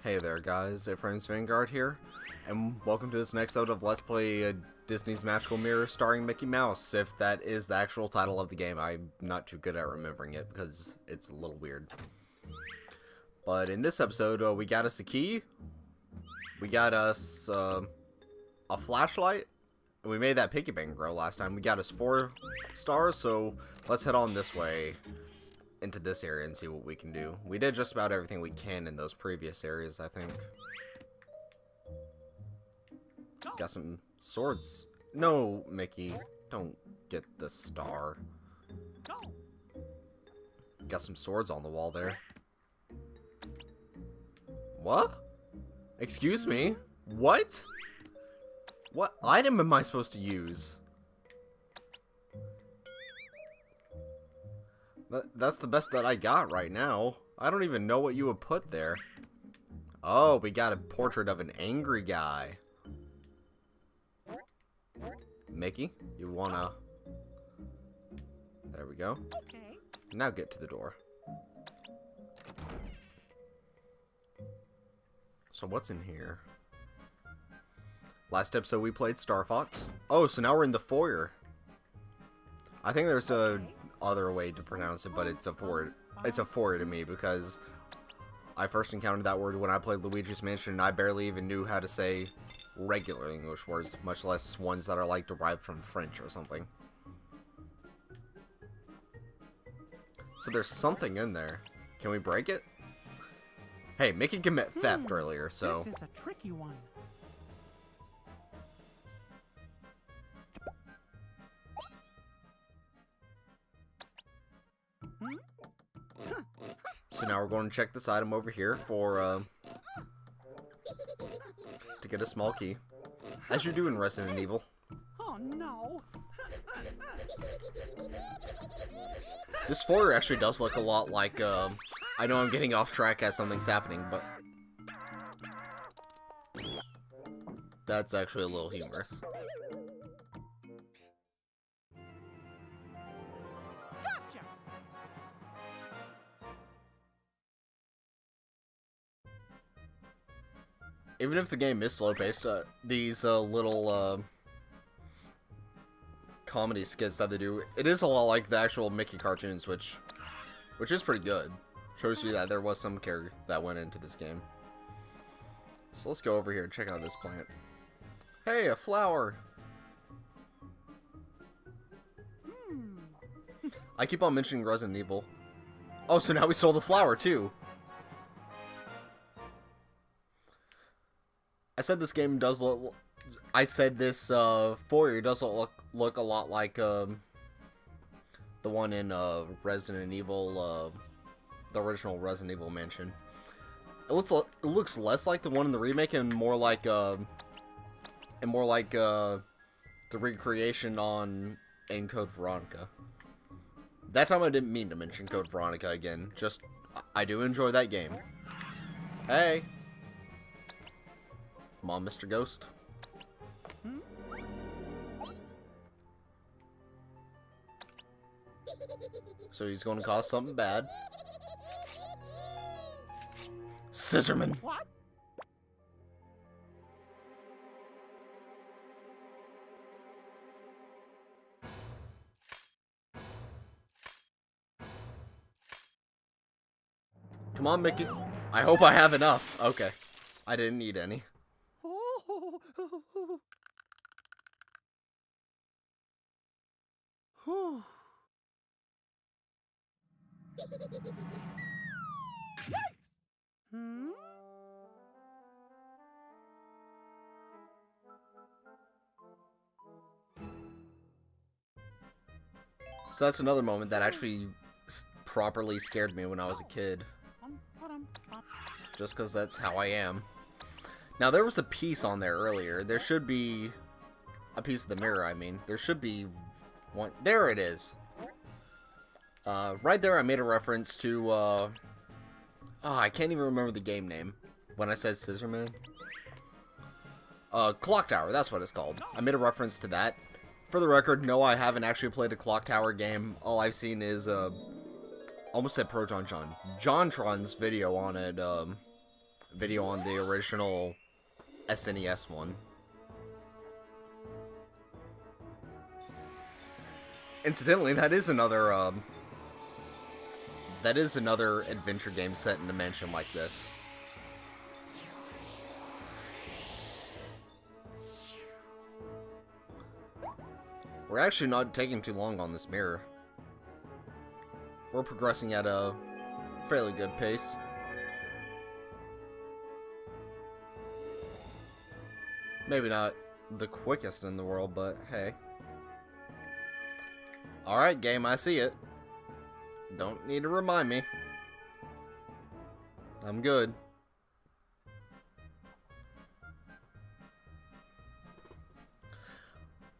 Hey there guys, Ephraim's Vanguard here, and welcome to this next episode of Let's Play Disney's Magical Mirror starring Mickey Mouse, if that is the actual title of the game. I'm not too good at remembering it because it's a little weird. But in this episode, we got us a key, we got us a flashlight, and we made that piggy bank grow last time. We got us 4 stars, so let's head on this way into this area and see what we can do. We did just about everything we can in those previous areas, I think. Got some swords. No, Mickey, don't get the star. Got some swords on the wall there. What? Excuse me? What? What item am I supposed to use? That's the best that I got right now. I don't even know what you would put there. Oh, we got a portrait of an angry guy. Mickey, you wanna... There we go. Okay. Now get to the door. So what's in here? Last episode we played Star Fox. Oh, so now we're in the foyer. I think there's a other way to pronounce it, but it's a foyer to me because I first encountered that word when I played Luigi's Mansion and I barely even knew how to say regular English words, much less ones that are like derived from French or something. So there's something in there. Can we break it? Hey, Mickey commit theft earlier, so... This is a tricky one. So now we're going to check this item over here for, to get a small key. As you do in Resident Evil. Oh no. This foyer actually does look a lot like, I know I'm getting off track as something's happening, but... That's actually a little humorous. Gotcha. Even if the game is slow-paced, these little comedy skits that they do, it is a lot like the actual Mickey cartoons, which is pretty good. Shows you that there was some care that went into this game. So let's go over here and check out this plant. Hey, a flower! I keep on mentioning Resident Evil. Oh, so now we stole the flower too! I said this game does look... I said this foyer does look a lot like the one in Resident Evil, the original Resident Evil Mansion. It looks less like the one in the remake and more like the recreation in Code Veronica. That time I didn't mean to mention Code Veronica again. Just I do enjoy that game. Hey. Come on, Mr. Ghost. So he's going to cause something bad. Scissorman. What? Come on, Mickey. I hope I have enough. Okay. I didn't need any. So that's another moment that actually properly scared me when I was a kid. Just because that's how I am. Now, there was a piece on there earlier. There should be a piece of the mirror, I mean. There should be one. There it is. Right there, I made a reference to, oh, I can't even remember the game name when I said Scissorman. Clock Tower, that's what it's called. I made a reference to that. For the record, no, I haven't actually played a Clock Tower game. All I've seen is, almost said Pro John Jontron's video on it, video on the original SNES one. Incidentally, that is another adventure game set in a mansion like this. We're actually not taking too long on this mirror. We're progressing at a fairly good pace. Maybe not the quickest in the world, but hey. Alright, game, I see it. Don't need to remind me. I'm good.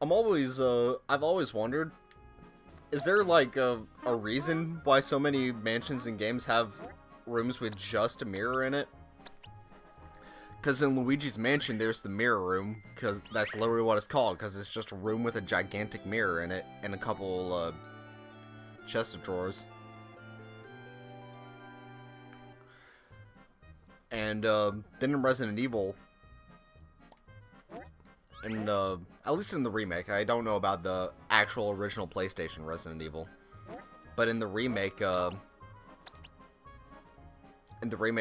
I've always wondered, is there like a reason why so many mansions and games have rooms with just a mirror in it? Because in Luigi's Mansion, there's the mirror room, because that's literally what it's called, because it's just a room with a gigantic mirror in it, and a couple chest of drawers. And then in Resident Evil, and at least in the remake, I don't know about the actual original PlayStation Resident Evil, but in the remake,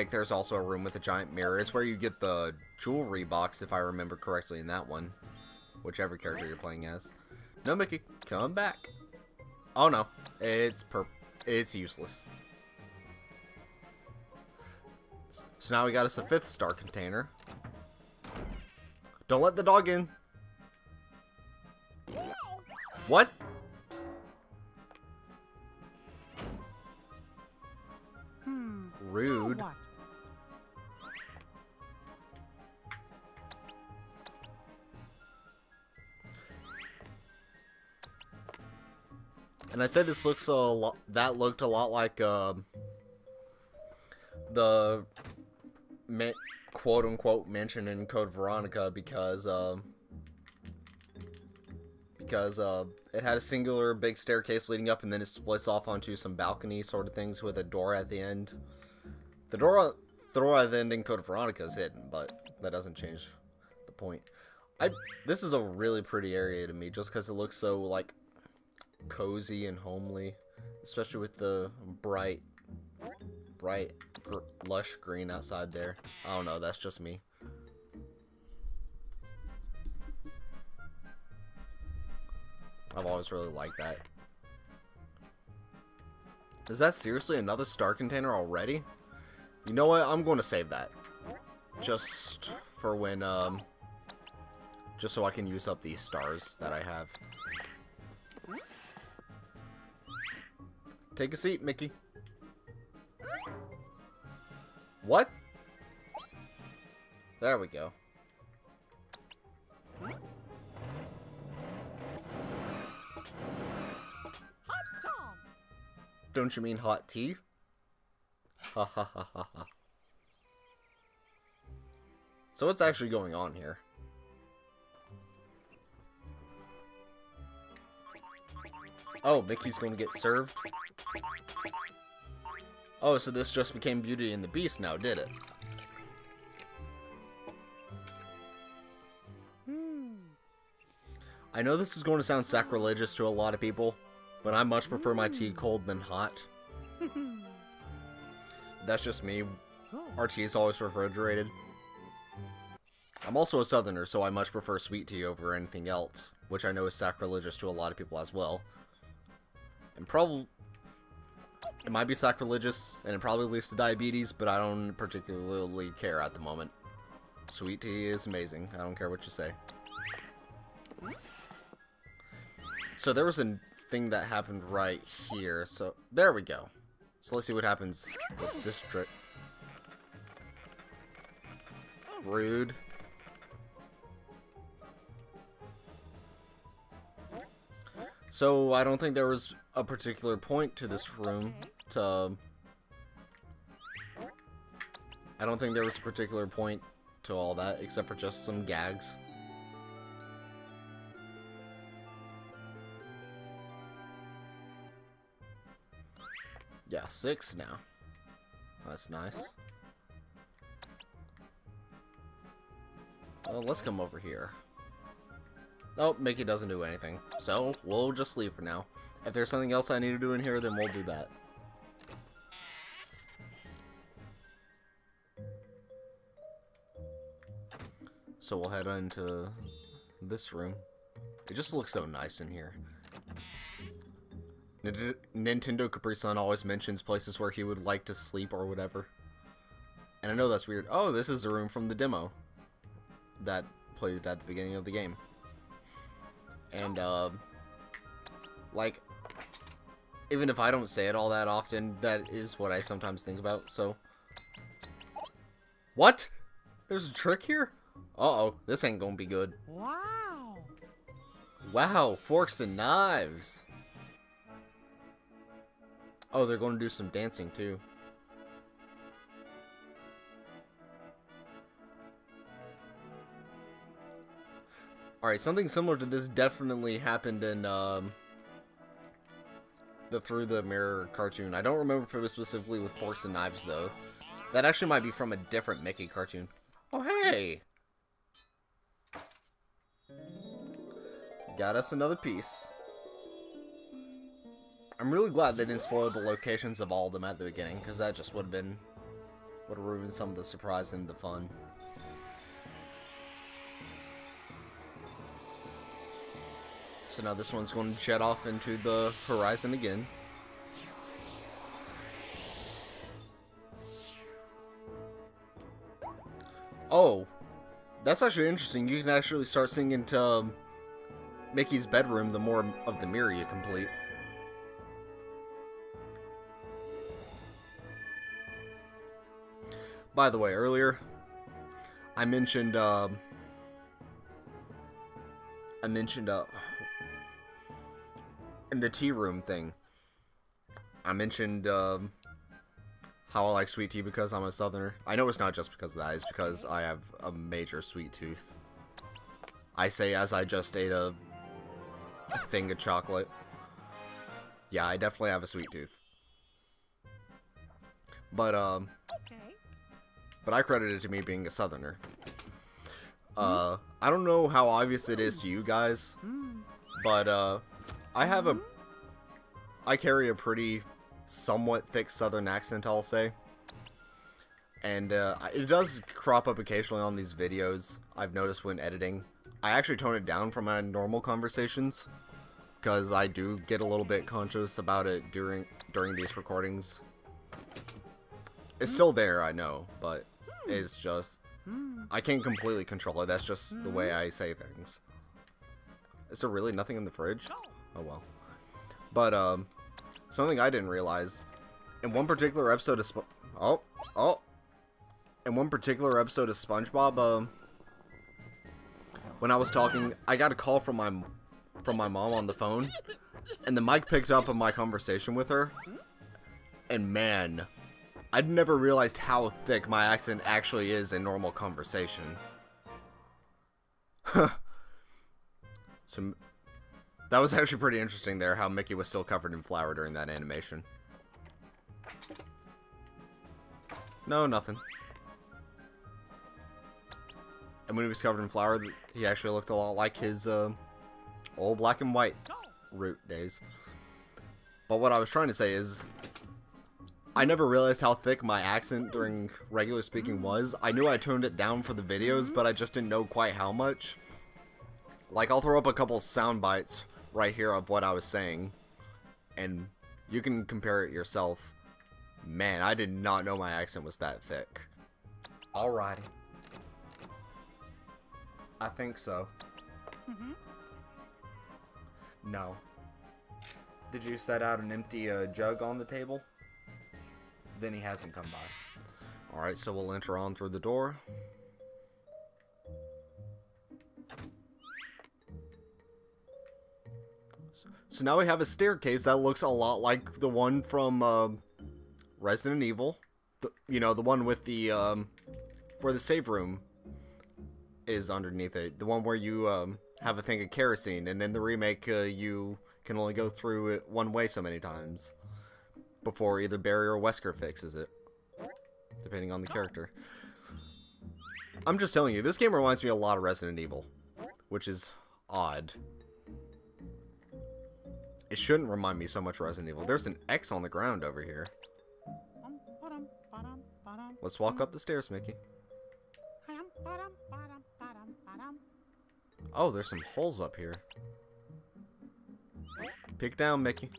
there's also a room with a giant mirror. It's where you get the jewelry box, if I remember correctly, in that one, whichever character you're playing as. No, Mickey, come back. Oh no, it's useless. So now we got us a 5th star container. Don't let the dog in. What? Rude. Now what? And I said this looks a lot. That looked a lot like the quote-unquote mention in Code Veronica because it had a singular big staircase leading up, and then it splits off onto some balcony sort of things with a door at the end. The door at the end in Code Veronica is hidden, but that doesn't change the point. This is a really pretty area to me, just because it looks so like cozy and homely, especially with the bright lush green outside there. I don't know, that's just me. I've always really liked that. Is that seriously another star container already? You know what? I'm going to save that. Just for when, just so I can use up these stars that I have. Take a seat, Mickey. What? There we go. Don't you mean hot tea? Ha ha ha ha ha. So what's actually going on here? Oh, Mickey's going to get served? Oh, so this just became Beauty and the Beast now, did it? I know this is going to sound sacrilegious to a lot of people, but I much prefer my tea cold than hot. That's just me. Our tea is always refrigerated. I'm also a southerner, so I much prefer sweet tea over anything else, which I know is sacrilegious to a lot of people as well. And probably, it might be sacrilegious, and it probably leads to diabetes, but I don't particularly care at the moment. Sweet tea is amazing. I don't care what you say. So there was a thing that happened right here. So there we go. So let's see what happens with this trick. Rude. So I don't think there was a particular point to this room to... I don't think there was a particular point to all that, except for just some gags. Yeah, 6 now. That's nice. Well, let's come over here. Oh, Mickey doesn't do anything. So, we'll just leave for now. If there's something else I need to do in here, then we'll do that. So we'll head into this room. It just looks so nice in here. Nintendo Capri Sun always mentions places where he would like to sleep or whatever. And I know that's weird. Oh, this is the room from the demo that played at the beginning of the game. And, like, even if I don't say it all that often, that is what I sometimes think about, so. What? There's a trick here? Uh-oh, this ain't gonna be good. Wow. Wow, forks and knives. Oh, they're going to do some dancing, too. Alright, something similar to this definitely happened in, the Through the Mirror cartoon. I don't remember if it was specifically with forks and knives, though. That actually might be from a different Mickey cartoon. Oh, hey! Got us another piece. I'm really glad they didn't spoil the locations of all of them at the beginning, because that just would have ruined some of the surprise and the fun. So now this one's going to jet off into the horizon again. Oh, that's actually interesting. You can actually start singing to Mickey's bedroom the more of the mirror you complete. By the way, earlier I mentioned in the tea room thing, I mentioned how I like sweet tea because I'm a southerner. I know it's not just because of that, it's because I have a major sweet tooth. I say as I just ate a thing of chocolate. Yeah, I definitely have a sweet tooth. But I credit it to me being a southerner. I don't know how obvious it is to you guys, but I carry a pretty somewhat thick southern accent, I'll say. And it does crop up occasionally on these videos, I've noticed when editing. I actually tone it down from my normal conversations, because I do get a little bit conscious about it during these recordings. It's still there, I know, but it's just, I can't completely control it. That's just the way I say things. Is there really nothing in the fridge? Oh well. But something I didn't realize, in one particular episode of in one particular episode of SpongeBob, when I was talking, I got a call from my mom on the phone, and the mic picked up on my conversation with her, and man, I'd never realized how thick my accent actually is in normal conversation. So that was actually pretty interesting there, how Mickey was still covered in flour during that animation. No, nothing. And when he was covered in flour, he actually looked a lot like his old black and white root days. But what I was trying to say is, I never realized how thick my accent during regular speaking was. I knew I toned it down for the videos, but I just didn't know quite how much. Like, I'll throw up a couple sound bites right here of what I was saying, and you can compare it yourself. Man, I did not know my accent was that thick. Alrighty. I think so. No. Did you set out an empty jug on the table? Then he hasn't come by. Alright, so we'll enter on through the door. So now we have a staircase that looks a lot like the one from Resident Evil. You know, the one with the, where the save room is underneath it. The one where you have a thing of kerosene, and in the remake you can only go through it one way so many times before either Barry or Wesker fixes it, depending on the character. I'm just telling you, this game reminds me a lot of Resident Evil, which is odd. It shouldn't remind me so much of Resident Evil. There's an X on the ground over here. Let's walk up the stairs, Mickey. Oh, there's some holes up here. Peek down, Mickey.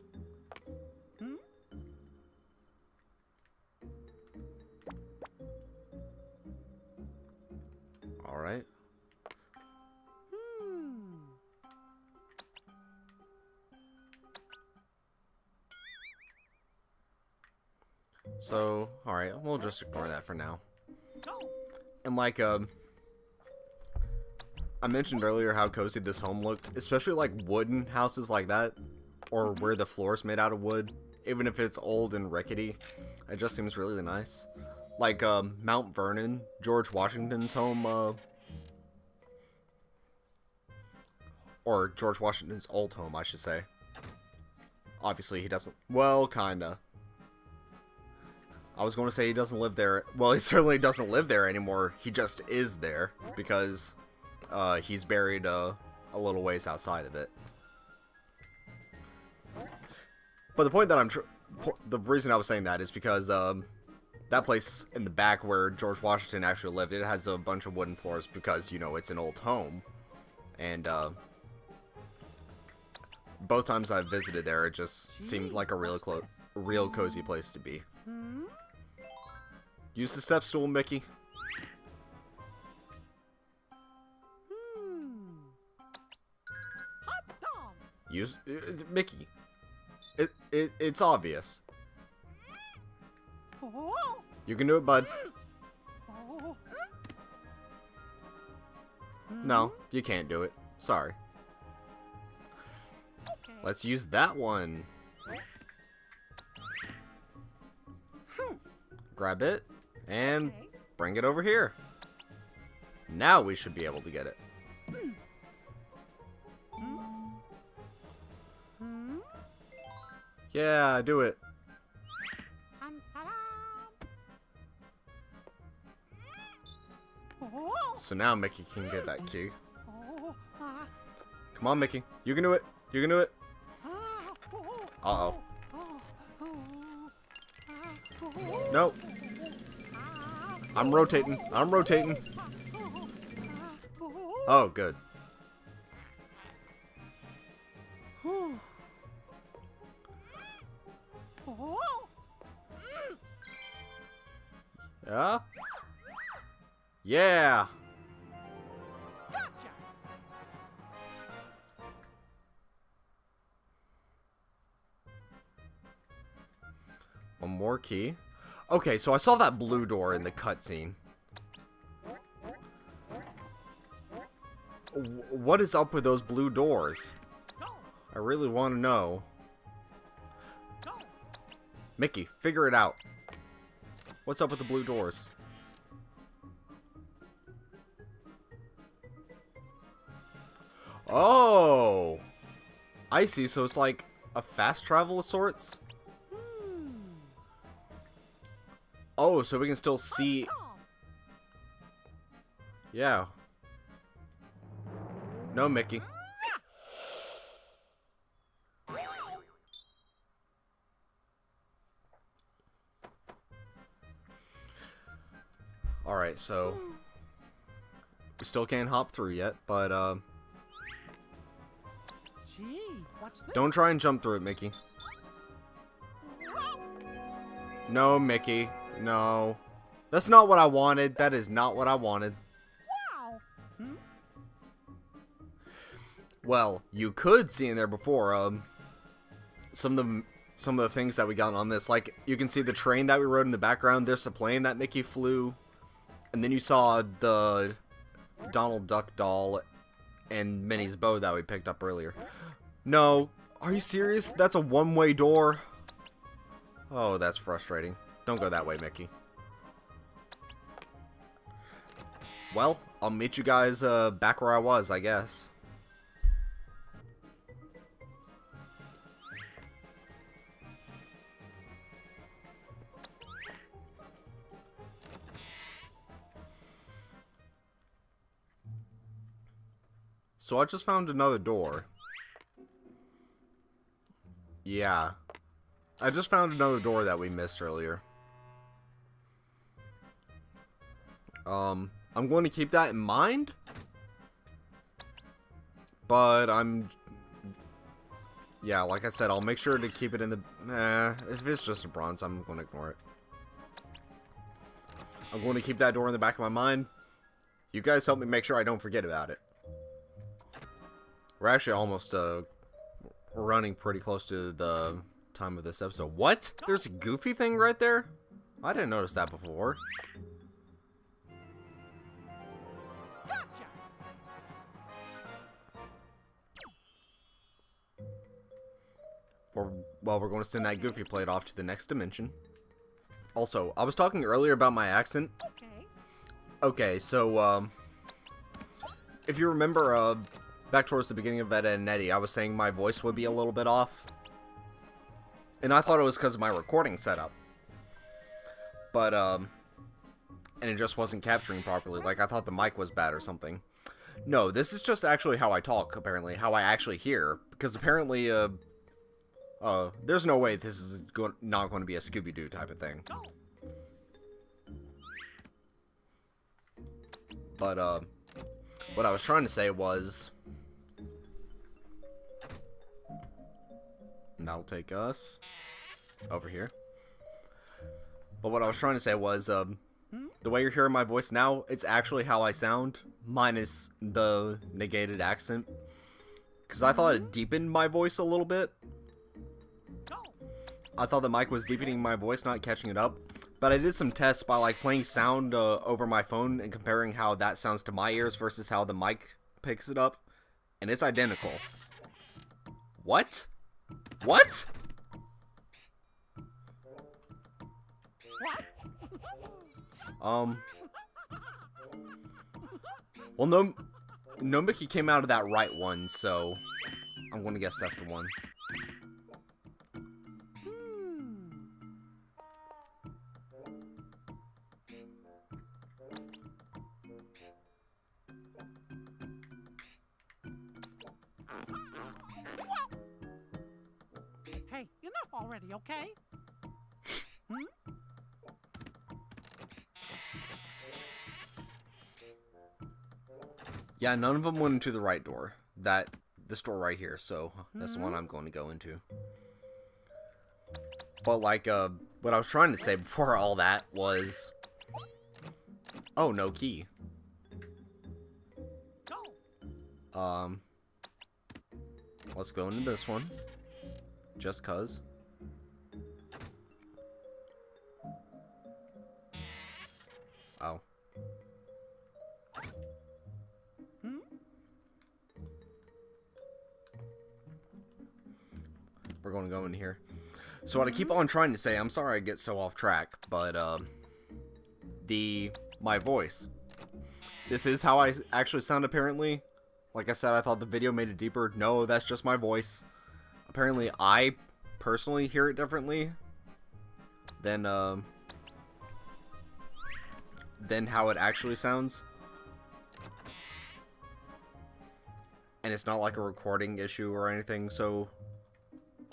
Alright. So, alright, we'll just ignore that for now. And like, I mentioned earlier how cozy this home looked, especially like wooden houses like that, or where the floor is made out of wood, even if it's old and rickety, it just seems really nice. Like, Mount Vernon, George Washington's home, or George Washington's old home, I should say. Obviously, he doesn't, well, kinda. I was going to say he doesn't live there. Well, he certainly doesn't live there anymore. He just is there because he's buried a little ways outside of it. But the point that the reason I was saying that is because that place in the back where George Washington actually lived, it has a bunch of wooden floors because, you know, it's an old home. And both times I've visited there, it just seemed like a real cozy place to be. Use the step stool, Mickey. Use Mickey. It's obvious. You can do it, bud. No, you can't do it. Sorry. Let's use that one. Grab it and bring it over here. Now we should be able to get it. Yeah, do it. So now Mickey can get that key. Come on, Mickey. You can do it. You can do it. Uh-oh. Nope. I'm rotating. I'm rotating. Oh, good. Yeah? Yeah! One more key. Okay, so I saw that blue door in the cutscene. What is up with those blue doors? I really want to know. Mickey, figure it out. What's up with the blue doors? Oh! I see, so it's like a fast travel of sorts? Oh, so we can still see... Yeah. No, Mickey. Alright, so... we still can't hop through yet, but, Gee, what's this? don't try and jump through it, Mickey. No, Mickey. No. That's not what I wanted. That is not what I wanted. Wow. Well, you could see in there before, some of the things that we got on this. Like, you can see the train that we rode in the background. There's a plane that Mickey flew. And then you saw the Donald Duck doll and Minnie's bow that we picked up earlier. No. Are you serious? That's a one-way door. Oh, that's frustrating. Don't go that way, Mickey. Well, I'll meet you guys back where I was, I guess. So I just found another door. Yeah. I just found another door that we missed earlier. I'm going to keep that in mind. But yeah, like I said, I'll make sure to keep it in the... if it's just a bronze, I'm going to ignore it. I'm going to keep that door in the back of my mind. You guys help me make sure I don't forget about it. We're actually almost running pretty close to the time of this episode. What? There's a goofy thing right there? I didn't notice that before. Gotcha. Well, we're going to send that goofy plate off to the next dimension. Also, I was talking earlier about my accent. Okay, so, if you remember, back towards the beginning of Ed, Edd and Eddy, I was saying my voice would be a little bit off. And I thought it was because of my recording setup. But, and it just wasn't capturing properly. Like, I thought the mic was bad or something. No, this is just actually how I talk, apparently. How I actually hear. Because apparently, there's no way this is not going to be a Scooby-Doo type of thing. But, what I was trying to say was... And that'll take us over here. But what I was trying to say was, the way you're hearing my voice now, it's actually how I sound, minus the negated accent. Because I thought it deepened my voice a little bit. I thought the mic was deepening my voice, not catching it up. But I did some tests by like playing sound over my phone and comparing how that sounds to my ears versus how the mic picks it up. And it's identical. What? What? Well, no Mickey came out of that right one, so I'm gonna guess that's the one. Hey, enough already, okay? Yeah, none of them went into the right door. This door right here, so that's the one I'm going to go into. But like, what I was trying to say before all that was... Oh, no key. Let's go into this one. Just cuz. Oh. We're going to go in here. So what I keep on trying to say, I'm sorry I get so off track, but my voice. This is how I actually sound apparently. Like I said, I thought the video made it deeper. No, that's just my voice. Apparently I personally hear it differently than how it actually sounds. And it's not like a recording issue or anything, so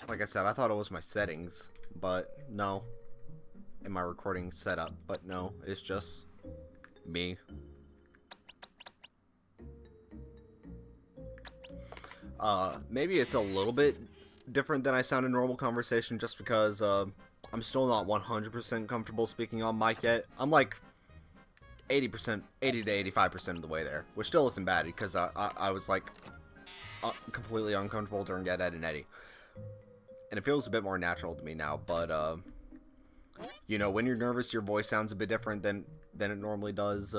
like I said, I thought it was my settings, but no. In my recording setup, but no, it's just me. Maybe it's a little bit different than I sound in normal conversation just because, I'm still not 100% comfortable speaking on mic yet. I'm like 80 to 85% of the way there, which still isn't bad because I was like completely uncomfortable during Ed, Edd and Eddy. And it feels a bit more natural to me now, but, you know, when you're nervous, your voice sounds a bit different than it normally does,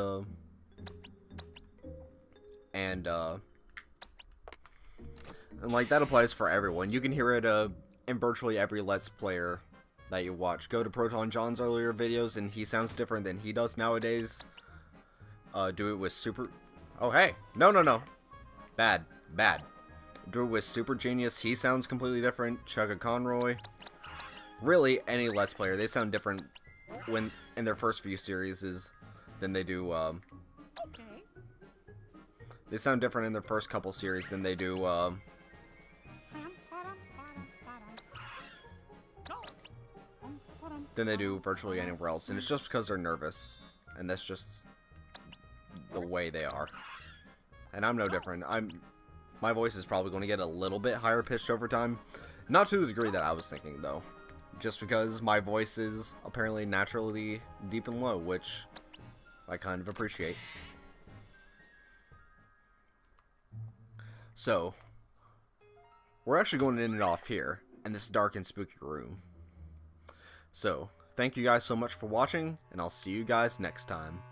and like, that applies for everyone. You can hear it, in virtually every Let's Player that you watch. Go to Proton John's earlier videos, and he sounds different than he does nowadays. Do it with Super... Oh, hey! No. Bad. Do it with Super Genius, he sounds completely different. Chugga Conroy. Really, any Let's Player, they sound different when in their first few series than they do They sound different in their first couple series than they do, virtually anywhere else. And it's just because they're nervous. And that's just the way they are. And I'm no different. My voice is probably going to get a little bit higher pitched over time. Not to the degree that I was thinking, though. Just because my voice is apparently naturally deep and low, which I kind of appreciate. So, we're actually going to end it off here, in this dark and spooky room. So, thank you guys so much for watching, and I'll see you guys next time.